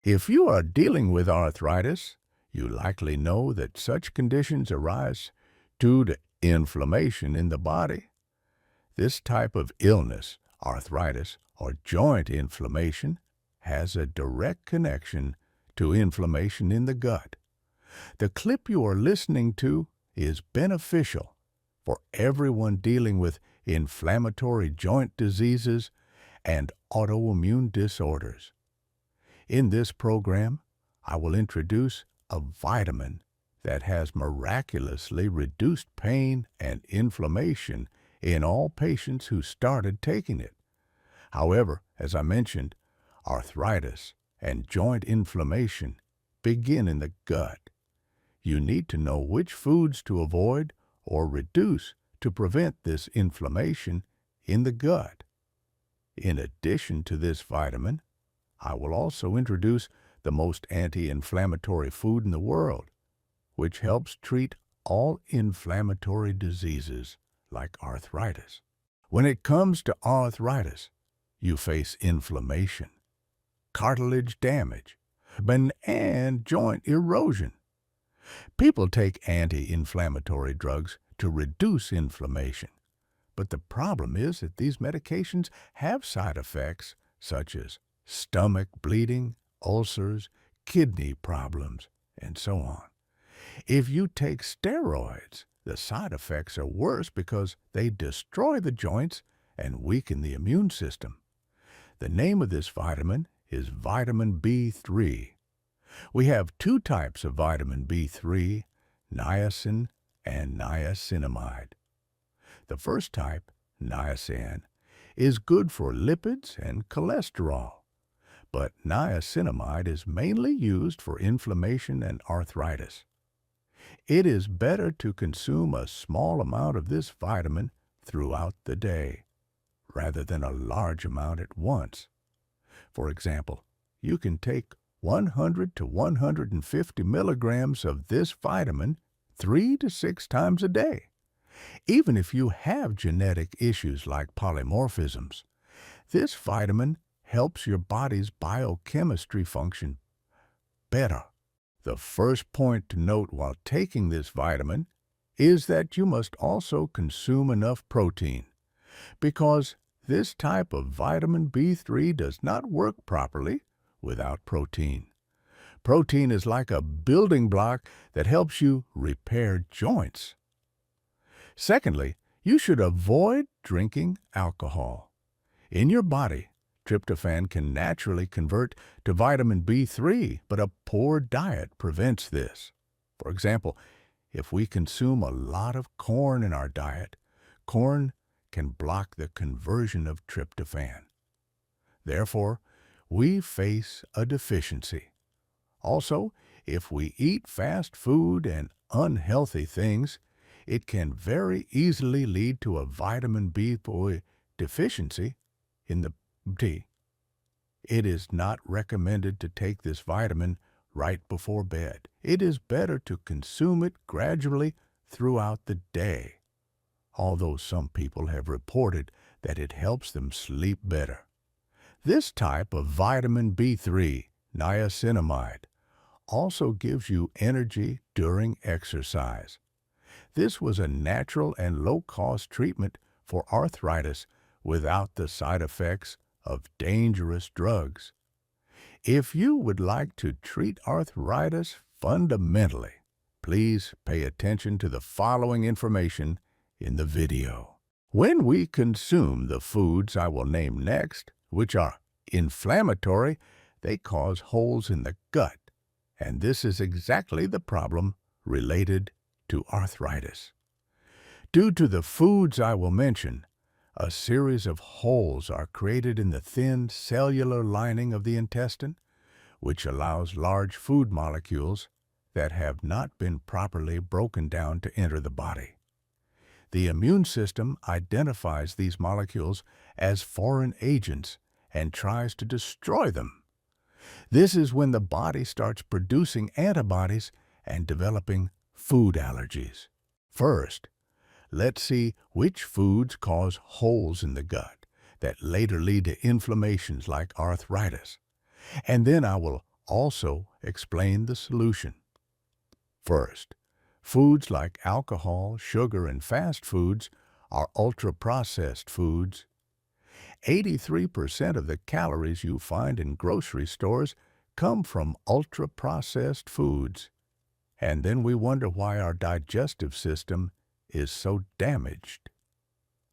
If you are dealing with arthritis, you likely know that such conditions arise due to inflammation in the body. This type of illness, arthritis or joint inflammation, has a direct connection to inflammation in the gut. The clip you are listening to is beneficial for everyone dealing with inflammatory joint diseases and autoimmune disorders. In this program, I will introduce a vitamin that has miraculously reduced pain and inflammation in all patients who started taking it. However, as I mentioned, arthritis and joint inflammation begin in the gut. You need to know which foods to avoid or reduce to prevent this inflammation in the gut. In addition to this vitamin, I will also introduce the most anti-inflammatory food in the world, which helps treat all inflammatory diseases like arthritis. When it comes to arthritis, you face inflammation, cartilage damage, and joint erosion. People take anti-inflammatory drugs to reduce inflammation, but the problem is that these medications have side effects such as stomach bleeding, ulcers, kidney problems, and so on. If you take steroids, the side effects are worse because they destroy the joints and weaken the immune system. The name of this vitamin is vitamin B3. We have two types of vitamin B3, niacin and niacinamide. The first type, niacin, is good for lipids and cholesterol, but niacinamide is mainly used for inflammation and arthritis. It is better to consume a small amount of this vitamin throughout the day, rather than a large amount at once. For example, you can take 100 to 150 milligrams of this vitamin 3 to 6 times a day. Even if you have genetic issues like polymorphisms, this vitamin helps your body's biochemistry function better. The first point to note while taking this vitamin is that you must also consume enough protein, because this type of vitamin B3 does not work properly without protein. Protein is like a building block that helps you repair joints. Secondly, you should avoid drinking alcohol. In your body, tryptophan can naturally convert to vitamin B3, but a poor diet prevents this. For example, if we consume a lot of corn in our diet, corn can block the conversion of tryptophan. Therefore, we face a deficiency. Also, if we eat fast food and unhealthy things, it can very easily lead to a vitamin B3 deficiency in the tea. It is not recommended to take this vitamin right before bed. It is better to consume it gradually throughout the day, although some people have reported that it helps them sleep better. This type of vitamin B3, niacinamide, also gives you energy during exercise. This was a natural and low-cost treatment for arthritis without the side effects of dangerous drugs. If you would like to treat arthritis fundamentally, please pay attention to the following information in the video. When we consume the foods I will name next, which are inflammatory, they cause holes in the gut, and this is exactly the problem related to arthritis. Due to the foods I will mention, a series of holes are created in the thin cellular lining of the intestine, which allows large food molecules that have not been properly broken down to enter the body. The immune system identifies these molecules as foreign agents and tries to destroy them. This is when the body starts producing antibodies and developing food allergies. First, let's see which foods cause holes in the gut that later lead to inflammations like arthritis. And then I will also explain the solution. First, foods like alcohol, sugar, and fast foods are ultra-processed foods. 83% of the calories you find in grocery stores come from ultra-processed foods. And then we wonder why our digestive system is so damaged.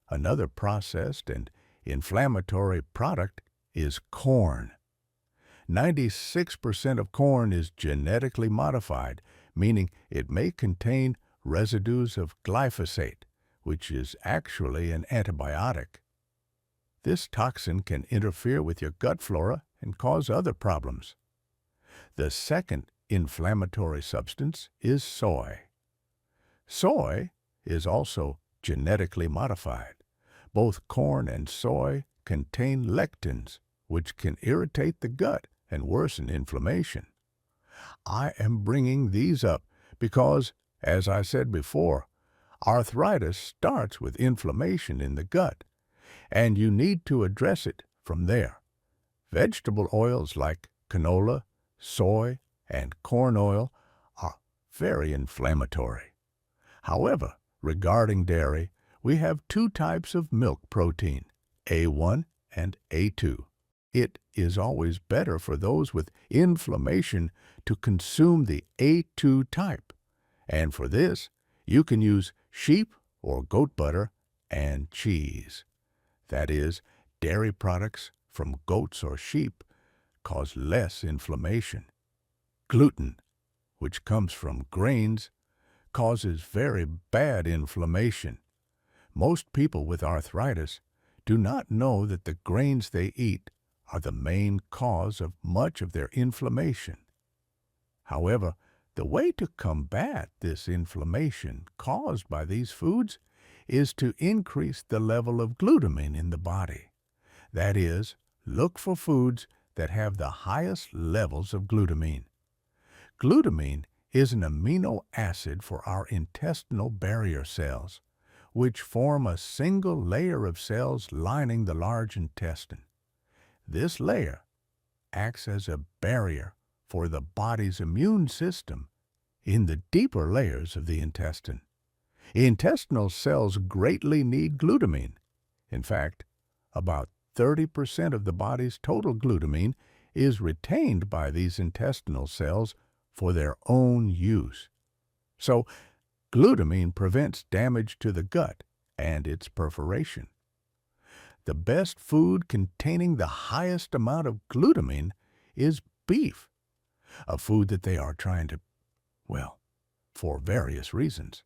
Another processed and inflammatory product is corn. 96% of corn is genetically modified, meaning it may contain residues of glyphosate, which is actually an antibiotic. This toxin can interfere with your gut flora and cause other problems. The second inflammatory substance is soy. Soy is also genetically modified. Both corn and soy contain lectins, which can irritate the gut and worsen inflammation. I am bringing these up because, as I said before, arthritis starts with inflammation in the gut, and you need to address it from there. Vegetable oils like canola, soy, and corn oil are very inflammatory. However, regarding dairy, we have two types of milk protein, A1 and A2. It is always better for those with inflammation to consume the A2 type, and for this, you can use sheep or goat butter and cheese. That is, dairy products from goats or sheep cause less inflammation. Gluten, which comes from grains, causes very bad inflammation. Most people with arthritis do not know that the grains they eat are the main cause of much of their inflammation. However, the way to combat this inflammation caused by these foods is to increase the level of glutamine in the body. That is, look for foods that have the highest levels of glutamine. Glutamine is an amino acid for our intestinal barrier cells, which form a single layer of cells lining the large intestine. This layer acts as a barrier for the body's immune system in the deeper layers of the intestine. Intestinal cells greatly need glutamine. In fact, about 30% of the body's total glutamine is retained by these intestinal cells for their own use. So, glutamine prevents damage to the gut and its perforation. The best food containing the highest amount of glutamine is beef, a food that they are trying to, for various reasons.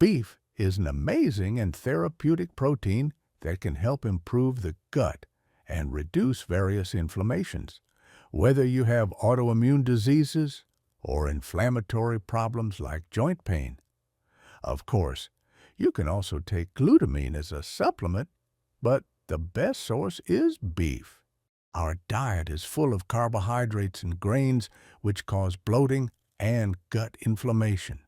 Beef is an amazing and therapeutic protein that can help improve the gut and reduce various inflammations, whether you have autoimmune diseases or inflammatory problems like joint pain. Of course, you can also take glutamine as a supplement, but the best source is beef. Our diet is full of carbohydrates and grains which cause bloating and gut inflammation.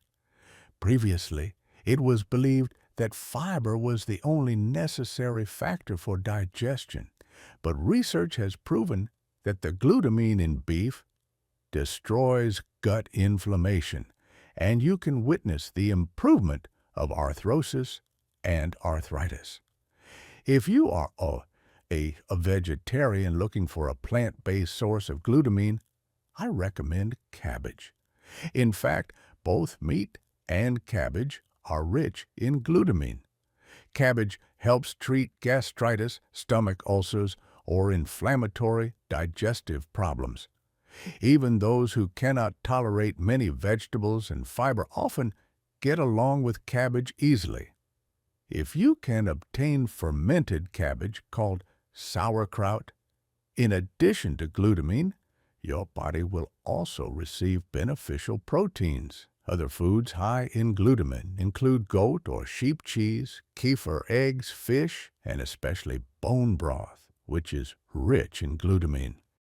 Previously, it was believed that fiber was the only necessary factor for digestion, but research has proven that the glutamine in beef destroys gut inflammation, and you can witness the improvement of arthrosis and arthritis. If you are a vegetarian looking for a plant-based source of glutamine, I recommend cabbage. In fact, both meat and cabbage are rich in glutamine. Cabbage helps treat gastritis, stomach ulcers, or inflammatory digestive problems. Even those who cannot tolerate many vegetables and fiber often get along with cabbage easily. If you can obtain fermented cabbage called sauerkraut, in addition to glutamine, your body will also receive beneficial proteins. Other foods high in glutamine include goat or sheep cheese, kefir eggs, fish, and especially bone broth, which is rich in glutamine.